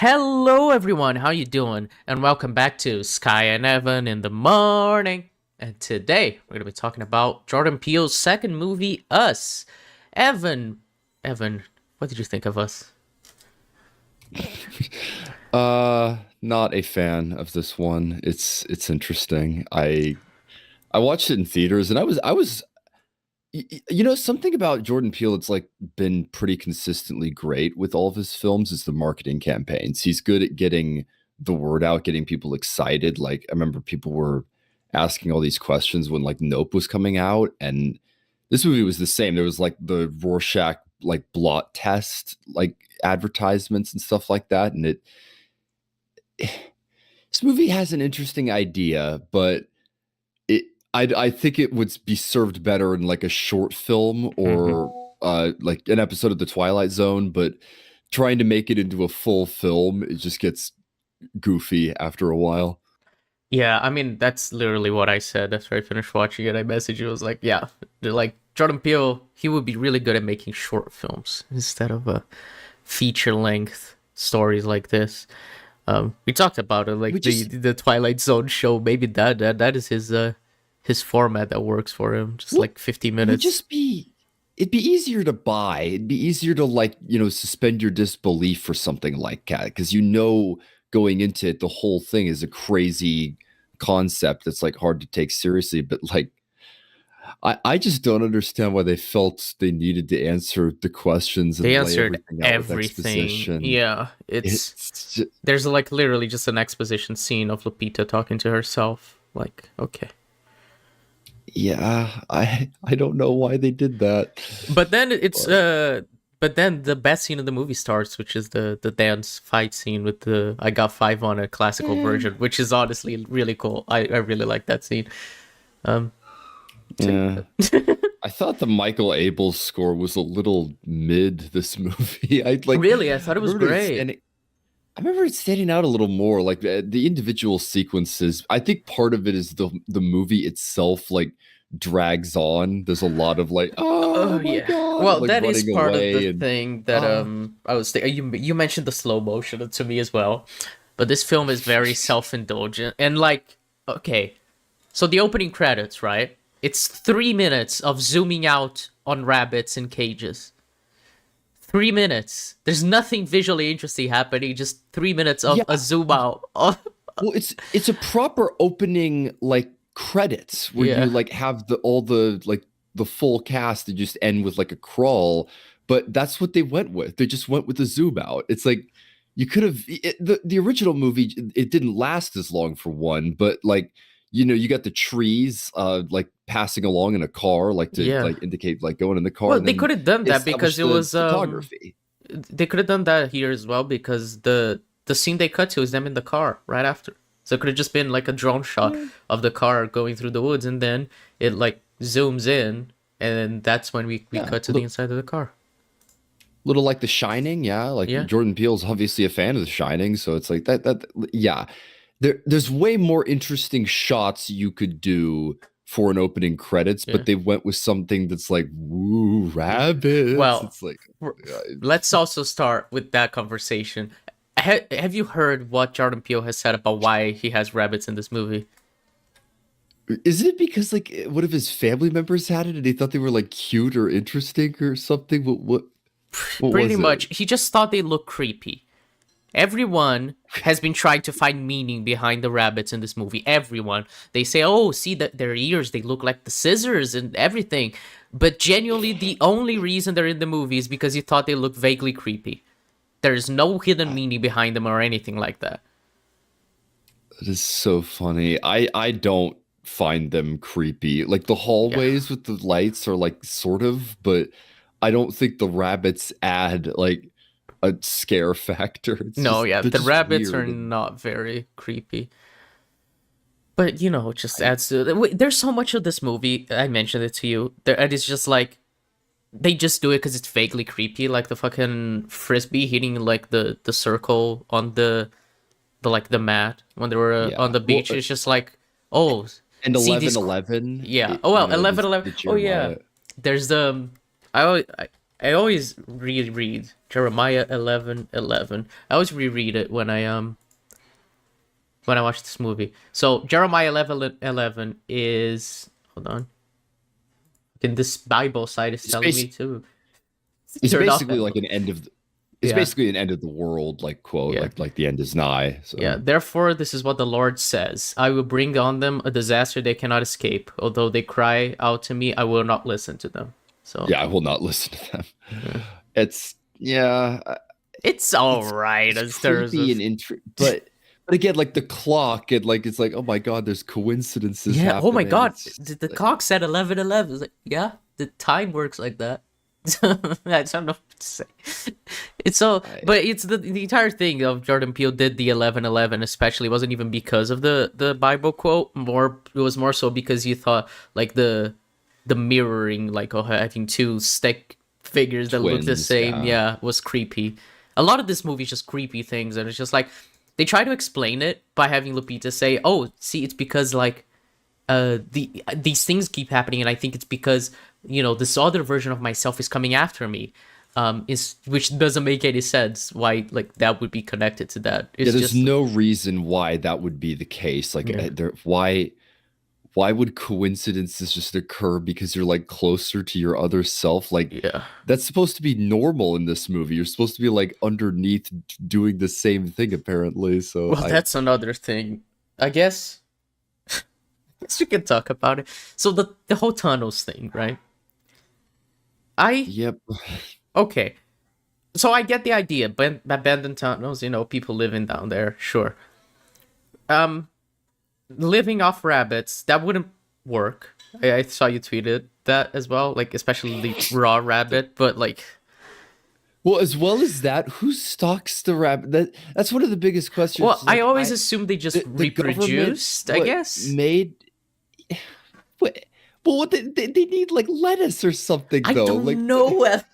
Hello everyone, how you doing? And welcome back to Skye and Evan in the morning. And today we're gonna be talking about Jordan Peele's second movie, Us. Evan, what did you think of Us? Not a fan of this one. It's interesting. I watched it in theaters and something about Jordan Peele. It's like been pretty consistently great with all of his films is the marketing campaigns. He's good at getting the word out, getting people excited. Like I remember people were asking all these questions when like Nope was coming out, and this movie was the same. There was like the Rorschach like blot test like advertisements and stuff like that, and it this movie has an interesting idea, but I think it would be served better in like a short film hmm or like an episode of The Twilight Zone. But trying to make it into a full film, it just gets goofy after a while. Yeah, I mean that's literally what I said after I finished watching it. I messaged you, I was like, yeah, like Jordan Peele, he would be really good at making short films instead of feature length stories like this. We talked about it, We like the just the Twilight Zone show. Maybe that is his format that works for him. Just Well, like 50 it would minutes. just be it'd be easier to buy. It'd be easier to like, suspend your disbelief for something like that because going into it the whole thing is a crazy concept that's like hard to take seriously, but like I just don't understand why they felt they needed to answer the questions They and lay answered everything out with everything. exposition. Yeah, It's just, there's like literally just an exposition scene of Lupita talking to herself. Like, okay. yeah, I don't know why they did that. But then But but then the best scene of the movie starts, which is the dance fight scene with the I got five on a classical eh, version, which is honestly really cool. I really like that scene. Um so yeah. I thought the Michael Abel score was a little mid this movie. really, I thought it was great. I remember it standing out a little more like the individual sequences. I think part of it is the movie itself like drags on. There's a lot of like, Oh oh my yeah. god, Well, like that is running part of the away and thing that ah. I was you mentioned the slow motion to me as well. But this film is very self-indulgent and like okay. So the opening credits, right? It's 3 minutes of zooming out on rabbits in cages. 3 minutes. There's nothing visually interesting happening, just 3 minutes of a Yeah. zoom out. Well, it's a proper opening like credits where you Yeah. like have the full cast to just end with like a crawl, but that's what they went with. They just went with the zoom out. It's like you could have the original movie. It didn't last as long for one, but like you got the trees like passing along in a car, like to Yeah. like indicate like going in the car, Well, and they then could have done they that because established it the was photography. they could have done that here as well because the scene they cut to is them in the car right after. So it could have just been like a drone shot of the car going through the woods, and then it like zooms in, and that's when we Yeah, cut to the inside of the car. little like The Shining, yeah. Like Yeah, Jordan Peele's obviously a fan of The Shining, so it's like that. Yeah, there's way more interesting shots you could do for an opening credits, yeah, but they went with something that's like woo yeah. rabbits. Well, It's like, let's also start with that conversation. Have you heard what Jordan Peele has said about why he has rabbits in this movie? is it because like one of his family members had it and he thought they were like cute or interesting or something? What Pretty was it? much, he just thought they looked creepy. Everyone has been trying to find meaning behind the rabbits in this movie. Everyone. They say, oh, see that their ears, they look like the scissors and everything. But genuinely, the only reason they're in the movie is because you thought they looked vaguely creepy. There's no hidden meaning behind them or anything like that. It is so funny. I don't find them creepy. Like the Yeah. hallways with the lights are like sort of, but I don't think the rabbits add like a scare factor. It's No, just yeah, they're the just rabbits are weird. And not very creepy. But, it just adds to... Wait, there's so much of this movie, I mentioned it to you, and it's just like, they just do it because it's vaguely creepy, like the fucking frisbee hitting like the circle on the like the mat when they were yeah. on the Well, beach. It's just like, oh, and see eleven these, eleven, yeah. Oh well, 11 the 11. Oh yeah, Jeremiah. there's the I always reread Jeremiah 11:11. I always reread it when I watch this movie. So Jeremiah 11:11 is, hold on. And this Bible site is It's, telling me to it's turn off basically that like book. an end of it's Yeah. basically an end of the world like quote, Yeah. like the end is nigh. Yeah. So Therefore, this is what the Lord says: I will bring on them a disaster they cannot escape. Although they cry out to me, I will not listen to them. So yeah, I will not listen to them. yeah. It's yeah, It's all it's right it's as terms creepy of and but again, like the clock and like it's like, oh my god, there's coincidences yeah. Oh my happening. God, It's the clock said 11:11. It's like yeah, the time works like that. I don't know what to say. It's so, I, but it's the entire thing of Jordan Peele did the 11:11, especially wasn't even because of the Bible quote. More, it was more so because you thought like the mirroring, like oh, having two stick figures that look the twins, same, yeah. yeah, was creepy. A lot of this movie is just creepy things, and it's just like they try to explain it by having Lupita say, "Oh, see, it's because like these things keep happening, and I think it's because this other version of myself is coming after me." Is which doesn't make any sense why like that would be connected to that. Yeah, It's there's just no reason why that would be the case. Like, yeah, why would coincidences just occur because you're like closer to your other self? Like, yeah. that's supposed to be normal in this movie. You're supposed to be like underneath doing the same thing, apparently. So Well, that's another thing. I guess we can talk about it. So the whole tunnels thing, right? I yep. okay. So I get the idea, but abandoned tunnels, people living down there, sure. Um, living off rabbits, that wouldn't work. I saw you tweeted that as well, like especially the raw rabbit, but like, Well, as well as that, who stalks the rabbit? That's one of the biggest questions. well, I Like, always assumed they just the government reproduced. I what guess made what? Well, what they need like lettuce or something I though. don't know if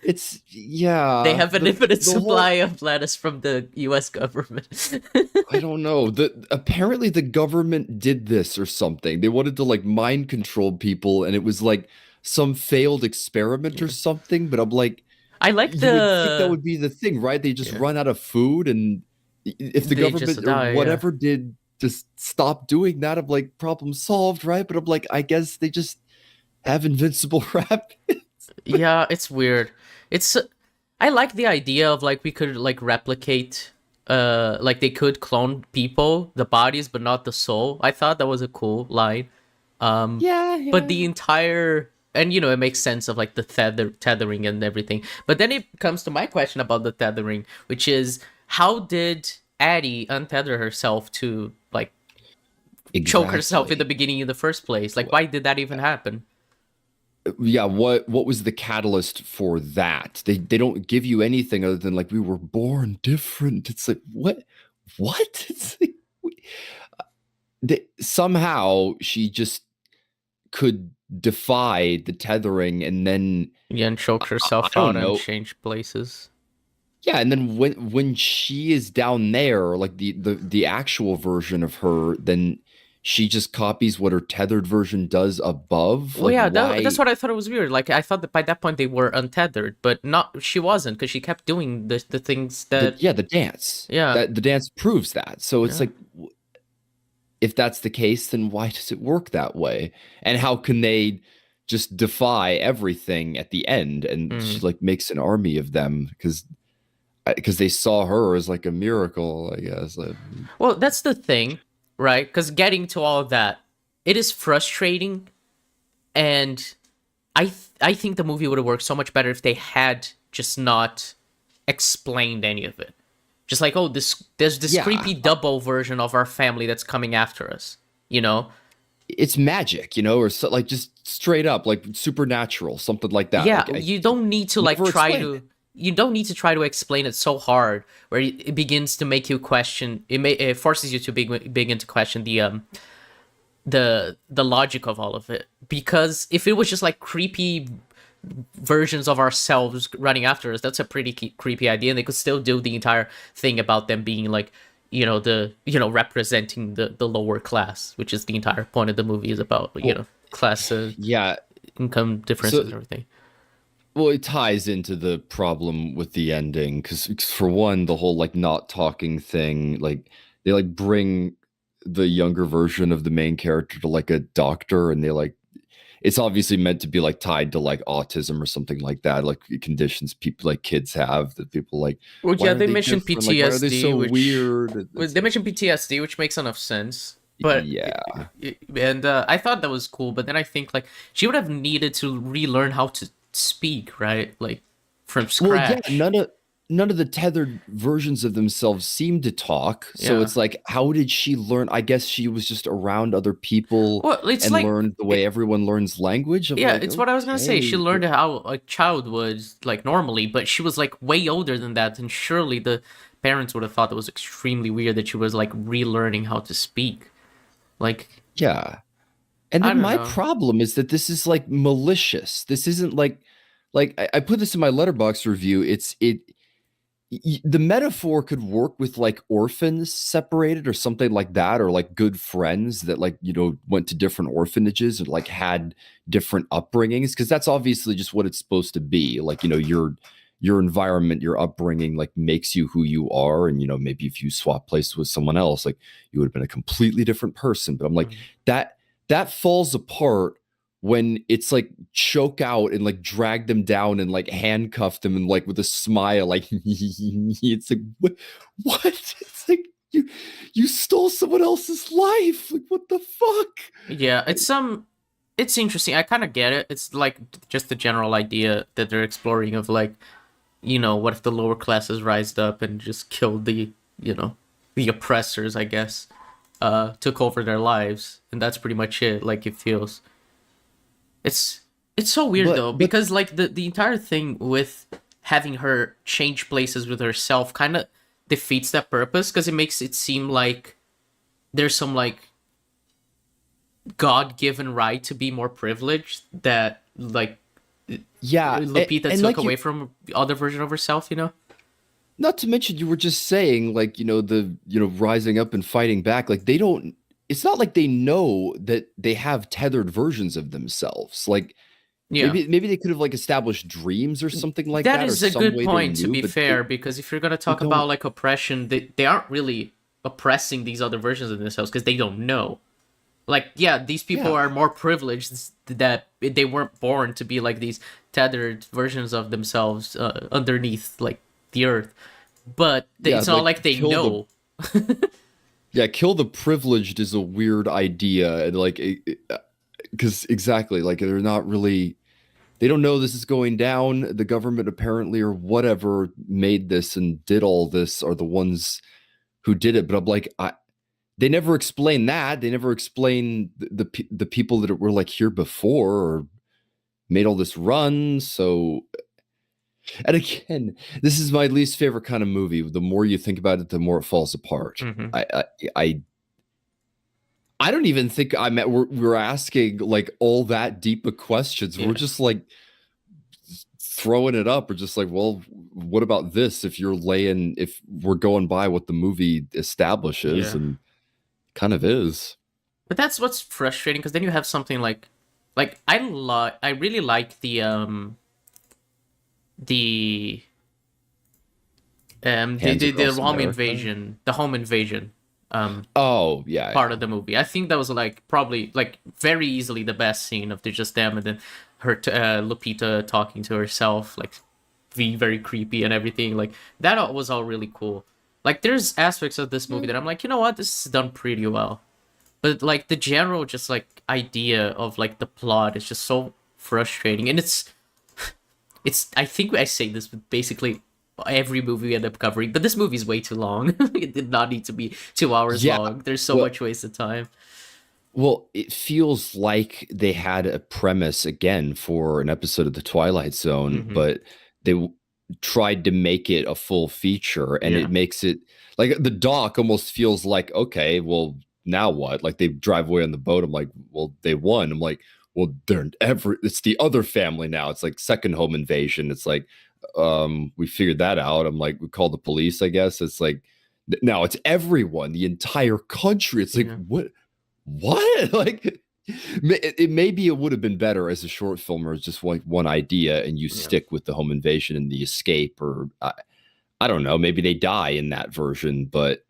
It's they yeah. have an infinite The supply whole of lettuce from the U.S. government. I don't know. Apparently the government did this or something. They wanted to like mind control people, and it was like some failed experiment or Yeah. something. But I'm like, I like you would think that the would be the thing, right? They just yeah. run out of food, and if the They just government or die. Yeah. whatever did just stop doing that, I'm like, problem solved, right? But I'm like, I guess they just have invincible rabbits. Yeah, it's weird. It's I like the idea of like we could like replicate like they could clone people, the bodies but not the soul. I thought that was a cool line. Yeah, But yeah. the entire and it makes sense of like the tethering and everything. But then it comes to my question about the tethering, which is how did Addie untether herself to like choke herself in the Exactly. beginning in the first place? Like why did that even happen? Yeah, what was the catalyst for that? They don't give you anything other than like we were born different. It's like what? It's like somehow she just could defy the tethering, and then Yeah, and choked I herself out don't and know. changed places. Yeah, and then when she is down there, like the actual version of her, then she just copies what her tethered version does above. Well, Like yeah, that's why what I thought it was weird. Like I thought that by that point they were untethered, but not. She wasn't because she kept doing the things that. the dance. Yeah, That the dance proves that. So it's yeah. like if that's the case, then why does it work that way? And how can they just defy everything at the end? And she Mm. like makes an army of them because they saw her as like a miracle, I guess. Like, Well, that's the thing, right? Because getting to all of that, it is frustrating, and I think the movie would have worked so much better if they had just not explained any of it. Just like, oh, there's this yeah, creepy double version of our family that's coming after us. You know, it's magic, or so, like just straight up like supernatural, something like that. yeah, Like I you don't need to like never try explained to. it. You don't need to try to explain it so hard, where it begins to make you question. It forces you to begin to question the logic of all of it. Because if it was just like creepy versions of ourselves running after us, that's a pretty creepy idea, and they could still do the entire thing about them being like representing the lower class, which is the entire point of the movie is about Well, class yeah. income differences So and everything. Well, it ties into the problem with the ending because, for one, the whole like not talking thing, like they like bring the younger version of the main character to like a doctor, and they like it's obviously meant to be like tied to like autism or something like that, like conditions people like kids have that people like. Well, Why yeah, are they they mentioned different? Like, why are they PTSD, so which weird? well, It's they like, mentioned PTSD, which makes enough sense. But yeah. and I thought that was cool. But then I think like she would have needed to relearn how to speak, right? Like from Well, yeah, scratch. none of the tethered versions of themselves seem to talk. So Yeah. it's like, how did she learn? I guess she was just around other people Well, it's and like learned the way everyone learns language. I'm yeah, like, it's what I was gonna say. She okay, learned how a child would like normally, but she was like way older than that, and surely the parents would have thought it was extremely weird that she was like relearning how to speak. Like yeah. And I then don't my know. problem is that this is like malicious. This isn't like I put this in my letterbox review. The metaphor could work with like orphans separated or something like that, or like good friends that like went to different orphanages or like had different upbringings, because that's obviously just what it's supposed to be. Like your environment, your upbringing like makes you who you are, and maybe if you swap places with someone else, like you would have been a completely different person. But I'm like Mhm. that that falls apart when it's like choke out and like drag them down and like handcuff them and like with a smile, like it's like what? It's like you stole someone else's life. Like what the fuck? Yeah, it's interesting. I kind of get it. It's like just the general idea that they're exploring of like, what if the lower classes rised up and just killed you know, the oppressors, I guess, took over their lives, and that's pretty much it. Like it feels. It's it's so weird though But because like the entire thing with having her change places with herself kind of defeats that purpose because it makes it seem like there's some like God-given right to be more privileged that like yeah, Lupita and took like away you, from the other version of herself, you know? not to mention you were just saying like the rising up and fighting back, like they don't. It's not like they know that they have tethered versions of themselves. Like Yeah. maybe they could have like established dreams or something like That that, or is a some good way they point to knew, be but fair because if you're going to they talk about don't. like oppression, they aren't really oppressing these other versions of themselves because they don't know. Like yeah, these people Yeah, are more privileged that they weren't born to be like these tethered versions of themselves underneath like the earth, but yeah, it's not like like they know. kill the privileged is a weird idea, and like because exactly like they're not really. They don't know this is going down. The government apparently or whatever made this and did all this are the ones who did it. But I'm like, they never explain that. They never explain the people that were like here before or made all this run. So, and again, this is my least favorite kind of movie. The more you think about it, the more it falls apart. Hmm. I I don't even think we're asking like all that deep of questions. We're Yeah, just like throwing it up, or just like, well, what about this? If we're going by what the movie establishes, yeah. and kind of is. But that's what's frustrating because then you have something like I really like the Hands the Across home America. invasion, the home invasion Oh yeah, part yeah. of the movie. I think that was like probably like very easily the best scene of just them and then her Lupita talking to herself like being very creepy and everything. Like that was all really cool. Like there's aspects of this movie that I'm like, you know what, this is done pretty well. But like the general just like idea of like the plot is just so frustrating and it's I think I say this with basically every movie we end up covering, but this movie's way too long. It did not need to be 2 hours Yeah. long. There's so Well, much wasted time. it feels like they had a premise again for an episode of The Twilight Zone, Hmm. but they tried to make it a full feature, and Yeah. it makes it like the doc almost feels like, okay, well, now what? Like they drive away on the boat. I'm like, well, they won. I'm like, well, it's the other family now. It's like second home invasion. It's like, we figured that out. I'm like, we called the police, I guess. It's like now it's everyone, the entire country. It's like, Yeah. what? Like Maybe it would have been better as a short film or as just like one idea, and you Yeah. stick with the home invasion and the escape, or I don't know. Maybe they die in that version, but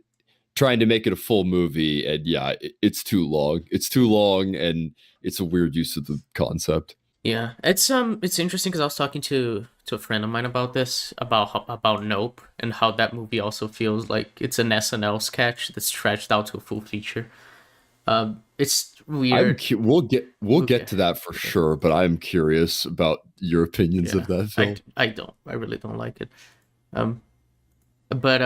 trying to make it a full movie, and yeah, it's too long. It's too long, and it's a weird use of the concept. Yeah, it's interesting because I was talking to a friend of mine about this, about Nope, and how that movie also feels like it's an SNL sketch that's stretched out to a full feature. It's weird. We'll get Okay. to that for Yeah. sure, but I'm curious about your opinions of Yeah. that film. I don't. I really don't like it. Um, but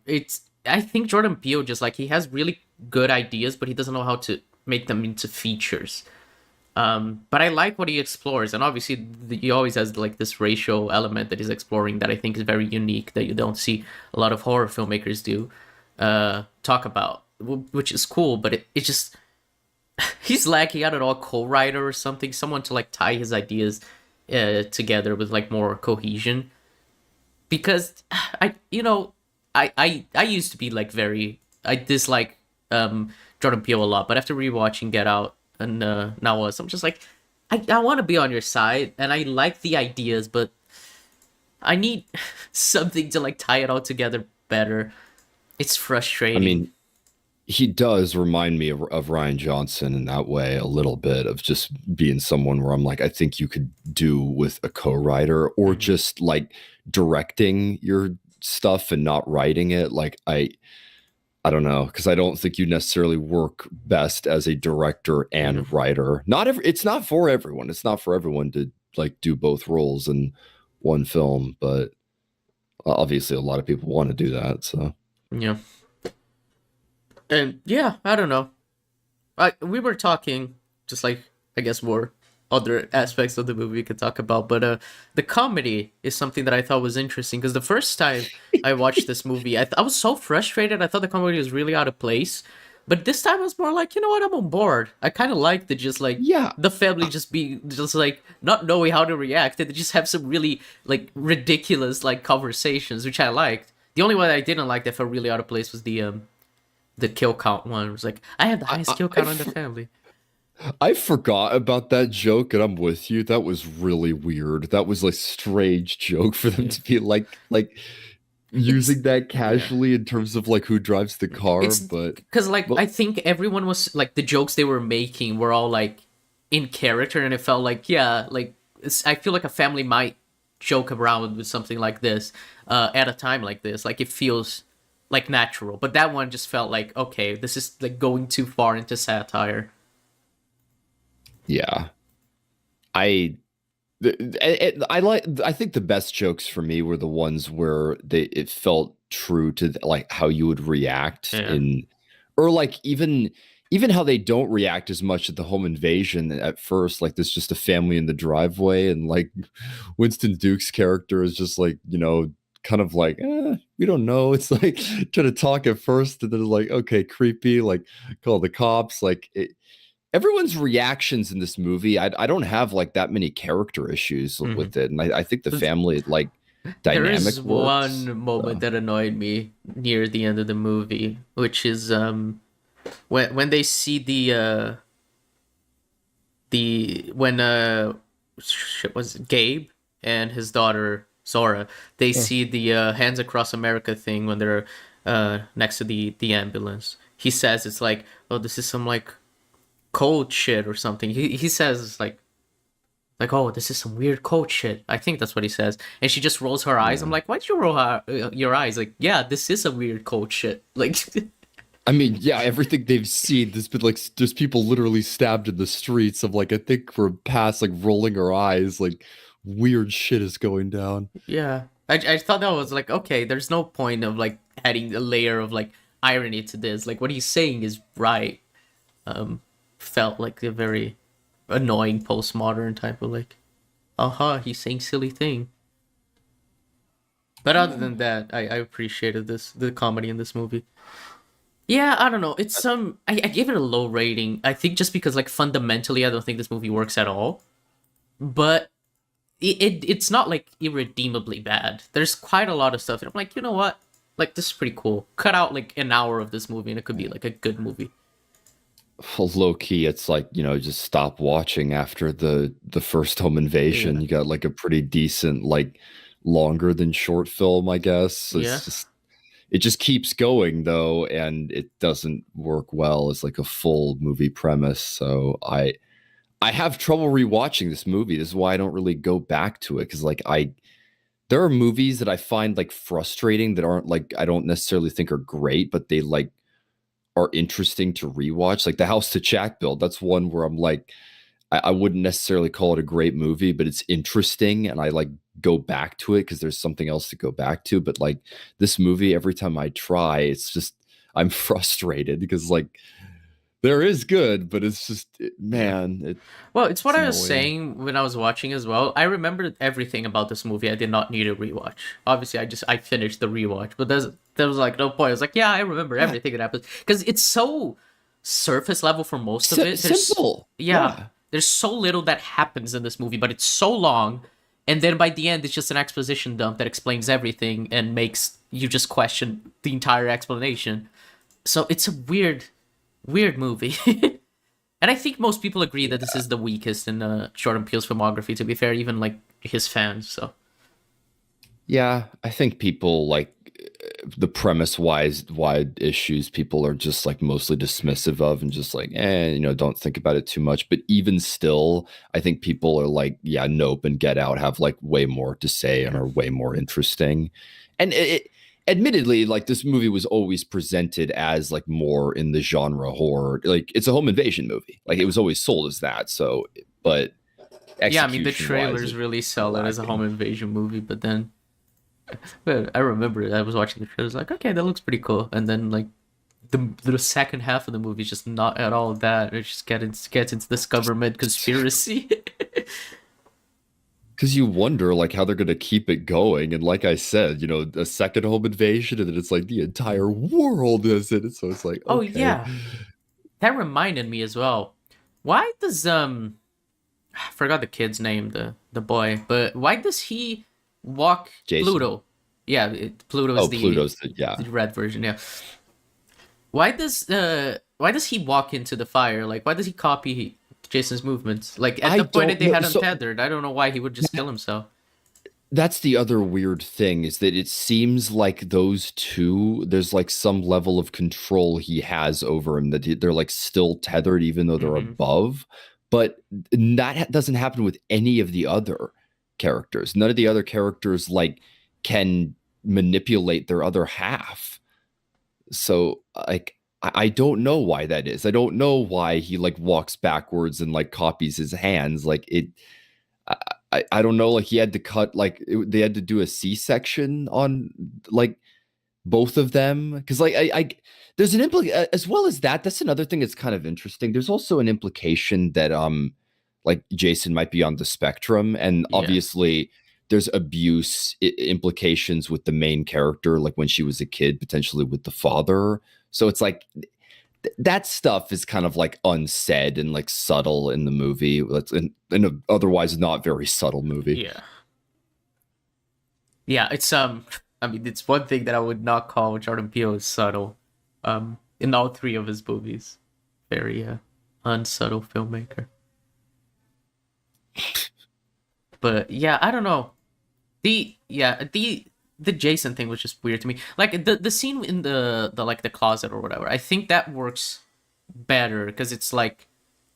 it's. I think Jordan Peele just like he has really good ideas, but he doesn't know how to make them into features. But I like what he explores, and obviously he always has like this racial element that he's exploring that I think is very unique that you don't see a lot of horror filmmakers do talk about, which is cool. But it just he's lacking out at all co-writer or something, someone to like tie his ideas together with like more cohesion. Because I used to be like very I dislike Jordan Peele a lot, but after rewatching Get Out and Now Was, I'm just like I want to be on your side and I like the ideas, but I need something to like tie it all together better. It's I frustrating. mean, he does remind me of Ryan Johnson in that way a little bit of just being someone where I'm like, I think you could do with a co-writer or Hmm. just like directing your stuff and not writing it. Like I don't know, because I don't think you necessarily work best as a director Yeah. and writer. Not every it's not for everyone. It's not for everyone to like do both roles in one film, but obviously a lot of people want to do that. So Yeah. And yeah, I don't know. We were talking just like I guess more other aspects of the movie we could talk about, but the comedy is something that I thought was interesting because the first time I watched this movie, I was so frustrated. I thought the comedy was really out of place, but this time I was more like, you know what, I'm on board. I kind of like the just like yeah, the family just be just like not knowing how to react and they just have some really like ridiculous like conversations, which I liked. The only one I didn't like that felt really out of place was the kill count one. It was like I have the I, highest I, kill I count in the family. I forgot about that joke, and I'm with you. That was really weird. That was like strange joke for them Yeah. to be like It's using that yeah. casually in terms of like who drives the car, It's but because like but I think everyone was like the jokes they were making were all like in character, and it felt like yeah, like I feel like a family might joke around with something like this at a time like this. Like it feels like natural, but that one just felt like okay, this is like going too far into satire. yeah, I I think the best jokes for me were the ones where they it felt true to like how you would react Yeah. in or like even how they don't react as much at the home invasion at first like there's just a family in the driveway and like Winston Duke's character is just like kind of like we don't know it's like trying to talk at first and then like okay creepy like call the cops like everyone's reactions in this movie I don't have like that many character issues Hmm. with it and I think the family like There is dynamic works one moment so that annoyed me near the end of the movie, which is when they see the when shit was it, Gabe and his daughter Zora, they uh, see the Hands Across America thing when they're next to the ambulance. He says it's like, oh, this is some like cold shit or something. He says it's like oh, this is some weird cold shit. I think that's what he says, and she just rolls her eyes. I'm yeah like, why'd you roll your eyes? Like, yeah, this is some weird cold shit. Like, I mean, yeah, everything they've seen, there's been like there's people literally stabbed in the streets of like I think we're past like rolling our eyes, like weird shit is going down. yeah, I thought that was like okay. There's no point of like adding a layer of like irony to this. Like what he's saying is right. Um, felt like a very annoying postmodern type of like, uh-huh, he's saying silly thing. But other Yeah. than that, I appreciated the comedy in this movie. Yeah, I don't know. It's I give it a low rating. I think just because like fundamentally I don't think this movie works at all. But it's not like irredeemably bad. There's quite a lot of stuff. And I'm like, you know what? Like this is pretty cool. Cut out like an hour of this movie and it could be like a good movie. low key, it's like, just stop watching after the first home invasion. Yeah. You got like a pretty decent, like longer than short film, I guess. Yeah. It just keeps going though, and it doesn't work well as like a full movie premise. So I have trouble rewatching this movie. This is why I don't really go back to it, because like there are movies that I find like frustrating that aren't like, I don't necessarily think are great, but they like are interesting to rewatch. Like the House to Jack build. That's one where I'm like, I wouldn't necessarily call it a great movie, but it's interesting, and I like go back to it because there's something else to go back to. But like this movie, every time I try, it's just I'm frustrated because like there is good, but it's just Yeah. man, Well, it's what it's I was annoying. saying when I was watching as well. I remembered everything about this movie. I did not need a rewatch. Obviously, I finished the rewatch, but there was like no point. I was like, yeah, I remember Yeah, everything that happened because it's so surface level for most of it. simple. Yeah, Yeah. there's so little that happens in this movie, but it's so long, and then by the end, it's just an exposition dump that explains everything and makes you just question the entire explanation. So it's a weird movie. And I think most people agree that this is the weakest in Jordan Peele's filmography, to be fair, even like his fans. So, Yeah, I think people like the premise wide issues people are just like mostly dismissive of and just like don't think about it too much. But even still, I think people are like, yeah, Nope and Get Out have like way more to say and yeah. are way more interesting. And admittedly, like this movie was always presented as like more in the genre horror, like it's a home invasion movie, like it was always sold as that. So but Yeah, I mean, the execution wise trailers it's really kind of sell it as a home lacking. invasion movie, but then well, I remember I was watching the trailers like, okay, that looks pretty cool. And then like the second half of the movie is just not at all that. It just gets into this government conspiracy. Because you wonder like how they're going to keep it going, and like I said, a second home invasion, and then it's like the entire world is in it, so it's like Oh okay. yeah, that reminded me as well. Why does I forgot the kid's name, the boy, but why does he walk Jason. Pluto? Yeah, Pluto is Oh, Pluto's yeah. the red version. Yeah. Why does he walk into the fire? Like, why does he copy Jason's movements? Like at I the point that don't they know. had him So tethered, I don't know why he would just kill himself. that's the other weird thing, is that it seems like those two, there's like some level of control he has over him, that they're like still tethered even though they're Hmm. above. But that doesn't happen with any of the other characters. None of the other characters like can manipulate their other half. So like I don't know why that is. I don't know why he like walks backwards and like copies his hands. Like it I, I don't know. Like he had to cut like they had to do a C-section on like both of them, because like I there's an as well as that. That's another thing that's kind of interesting. There's also an implication that like Jason might be on the spectrum, and Yeah. obviously there's abuse implications with the main character, like when she was a kid, potentially with the father. So it's like that stuff is kind of like unsaid and like subtle in the movie. That's in a otherwise not very subtle movie. Yeah. Yeah, it's I mean, it's one thing that I would not call Jordan Peele is subtle. In all three of his movies. Very unsubtle filmmaker. But yeah, I don't know. The Jason thing was just weird to me. Like the scene in the like the closet or whatever. I think that works better because it's like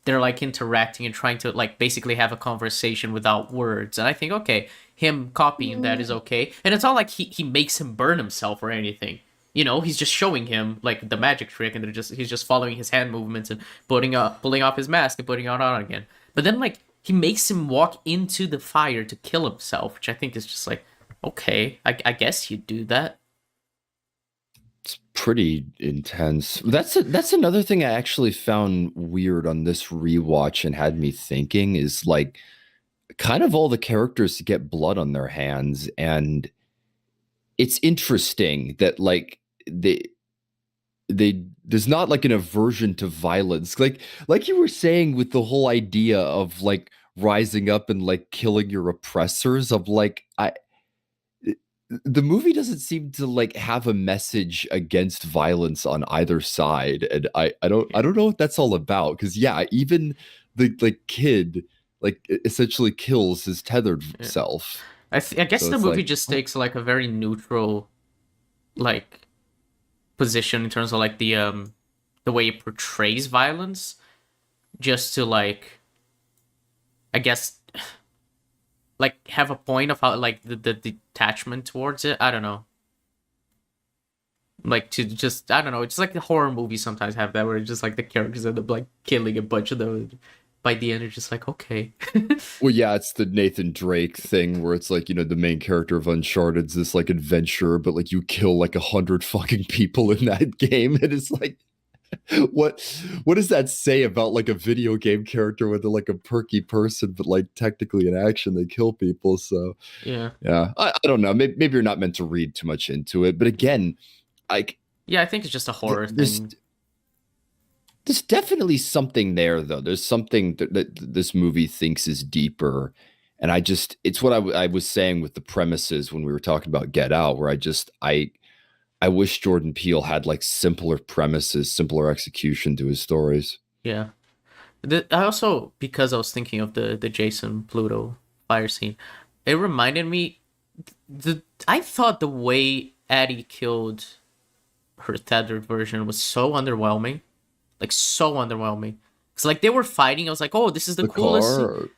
they're like interacting and trying to like basically have a conversation without words. And I think okay, him copying that is okay. And it's not like he makes him burn himself or anything. You know, he's just showing him like the magic trick, and he's just following his hand movements and pulling off his mask and putting it on again. But then like he makes him walk into the fire to kill himself, which I think is just like okay, I guess you do that. It's pretty intense. That's another thing I actually found weird on this rewatch and had me thinking, is like kind of all the characters get blood on their hands, and it's interesting that like they there's not like an aversion to violence, like you were saying with the whole idea of like rising up and like killing your oppressors, of like the movie doesn't seem to like have a message against violence on either side, and I don't know what that's all about. Because yeah, even the like kid like essentially kills his tethered Yeah. self. I guess So the it's movie like, just what? takes like a very neutral like position in terms of like the way it portrays violence, just to like I guess like have a point of how like the detachment towards it. I don't know. Like to just I don't know. It's like the horror movies sometimes have that where it's just like the characters end up like killing a bunch of them. By the end, it's just like okay. Well, yeah, it's the Nathan Drake thing where it's like, the main character of Uncharted's this like adventurer, but like you kill like 100 fucking people in that game, and it's like, what what does that say about like a video game character where they're like a perky person, but like technically in action they kill people? So Yeah. yeah, I don't know. Maybe you're not meant to read too much into it, but again, like Yeah, I think it's just a horror there's thing. definitely something there though. There's something that this movie thinks is deeper, and it's what I was saying with the premises when we were talking about Get Out, where I wish Jordan Peele had like simpler premises, simpler execution to his stories. Yeah. I also because I was thinking of the Jason Pluto fire scene, it reminded me the I thought the way Addie killed her tethered version was so underwhelming, like so underwhelming. Cause like they were fighting, I was like, oh, this is the The coolest car, scene.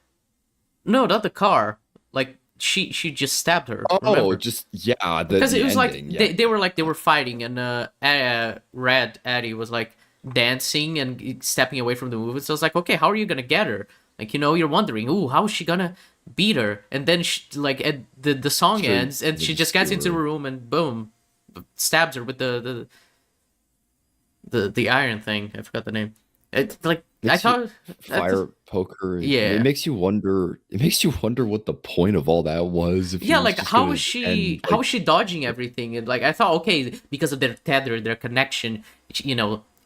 No, not the car. Like she just stabbed her. oh, Remember? just yeah, Because the it was like ending, yeah. they were fighting and Red Addie was like dancing and stepping away from the movement. So I was like, okay, how are you gonna get her? Like you're wondering, ooh, how is she gonna beat her? And then the song Straight ends and the she just gets into the skewer. room and boom, stabs her with the iron thing. I forgot the name. It like I Makes you thought that's fire poker. It yeah. makes you wonder. It makes you wonder what the point of all that was. If he Yeah, was like just going to end how like, is she dodging everything? And like I thought, okay, because of their tether, their connection,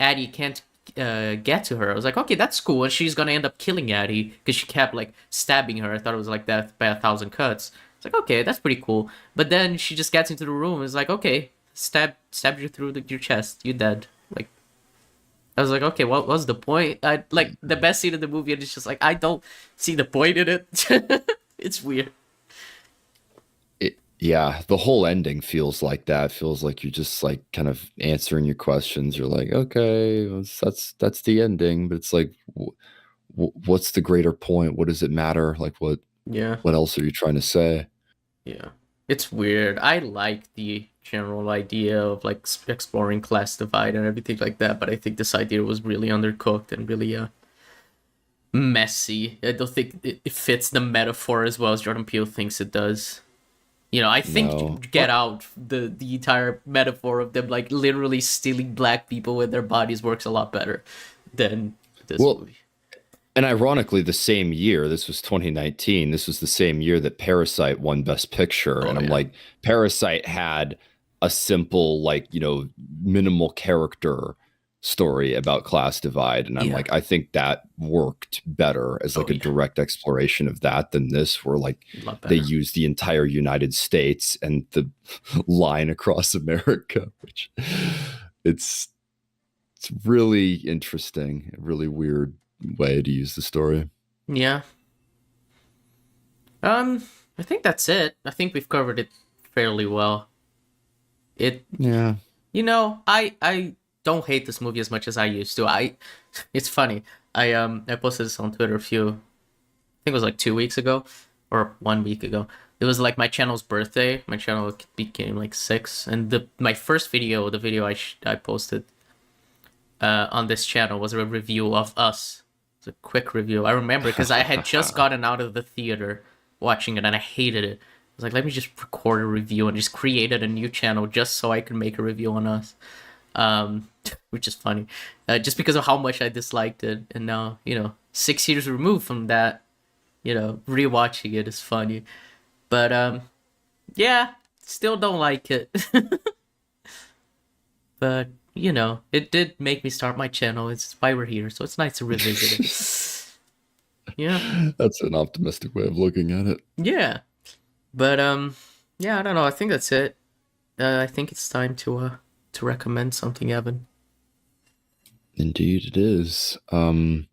Addie can't get to her. I was like, okay, that's cool, and she's gonna end up killing Addie because she kept like stabbing her. I thought it was like death by 1,000 cuts. It's like okay, that's pretty cool. But then she just gets into the room. And it's like okay, stab you through your chest, you dead. Like I was like, okay, what was the point? I like the best scene of the movie, and it's just like I don't see the point in it. It's weird. yeah, the whole ending feels like that. Feels like you're just like kind of answering your questions. You're like, okay, well, that's the ending, but it's like, what's the greater point? What does it matter? Like, Yeah. what else are you trying to say? Yeah. It's weird. I like the general idea of like exploring class divide and everything like that, but I think this idea was really undercooked and really messy. I don't think it fits the metaphor as well as Jordan Peele thinks it does. I No. think Get Out, the entire metaphor of them like literally stealing black people with their bodies works a lot better than this Well, movie. and ironically, the same year, this was 2019, this was the same year that Parasite won Best Picture. And Oh I'm yeah. like, Parasite had a simple, like, minimal character story about class divide. And I'm Yeah. like, I think that worked better as Oh like a yeah. direct exploration of that than this, where like A lot they better. use the entire United States and the line across America, which it's it's really interesting, a really weird way to use the story. Yeah. Um, I think that's it. I think we've covered it fairly well. It Yeah. I don't hate this movie as much as I used to. It's funny. I posted this on Twitter I think it was like 2 weeks ago or 1 week ago. It was like my channel's birthday. My channel became like 6, and the first video, the video I posted on this channel was a review of Us. It's a quick review. I remember because I had just gotten out of the theater watching it and I hated it. I was like, let me just record a review and just created a new channel just so I could make a review on Us. Um, which is funny, just because of how much I disliked it. And now, 6 years removed from that, rewatching it is funny. But yeah, still don't like it. But it did make me start my channel. It's why we're here, so it's nice to revisit it. Yeah, That's an optimistic way of looking at it. yeah. But Yeah, I don't know. I think that's it. I think it's time to recommend something, Evan. Indeed, it is. I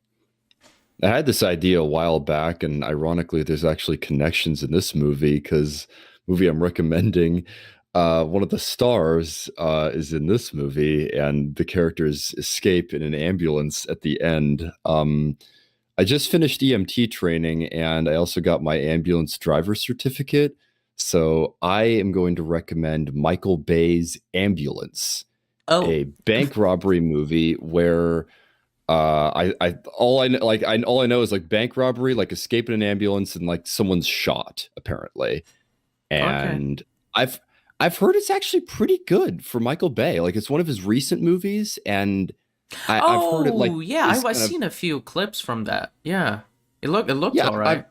had this idea a while back, and ironically, there's actually connections in this movie because movie I'm recommending, one of the stars is in this movie, and the characters escape in an ambulance at the end. I just finished EMT training, and I also got my ambulance driver certificate. So I am going to recommend Michael Bay's Ambulance, Oh, a bank robbery movie where I all I know like I all I know is like bank robbery, like escaping an ambulance, and like someone's shot apparently. okay. And I've I've heard it's actually pretty good for Michael Bay. Like it's one of his recent movies, and I've heard it like Oh, yeah, is I've kind of seen a few clips from that. Yeah. It looked yeah. all right.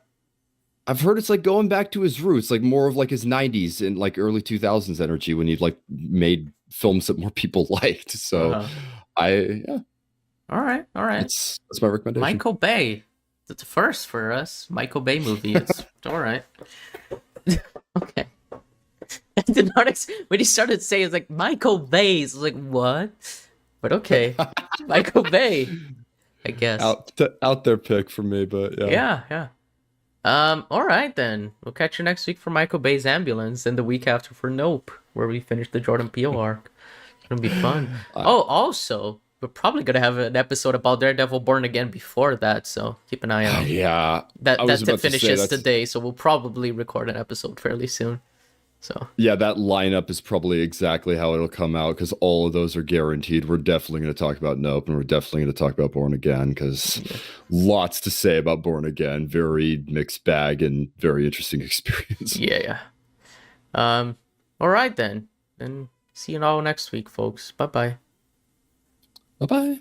I've heard it's like going back to his roots, like more of like his '90s and like early 2000s energy when he like made films that more people liked. So Uh-huh. yeah, All right. All right. that's my recommendation. Michael Bay. That's a first for us. Michael Bay movie. It's all right. Okay. I did not when he started saying it's like Michael Bay. It's like what? But okay. Michael Bay, I guess. Out there pick for me, but yeah. Yeah, yeah. All right then. We'll catch you next week for Michael Bay's Ambulance, and the week after for Nope, where we finish the Jordan Peele arc. It's gonna be fun. Uh, Oh, also, we're probably gonna have an episode about Daredevil Born Again before that, so keep an eye out. yeah, I That was that about to say finishes that's today, so we'll probably record an episode fairly soon. So yeah, that lineup is probably exactly how it'll come out because all of those are guaranteed. We're definitely going to talk about Nope, and we're definitely going to talk about Born Again because yeah. lots to say about Born Again. Very mixed bag and very interesting experience. Yeah, yeah. All right then. Then see you all next week, folks. Bye bye. Bye bye.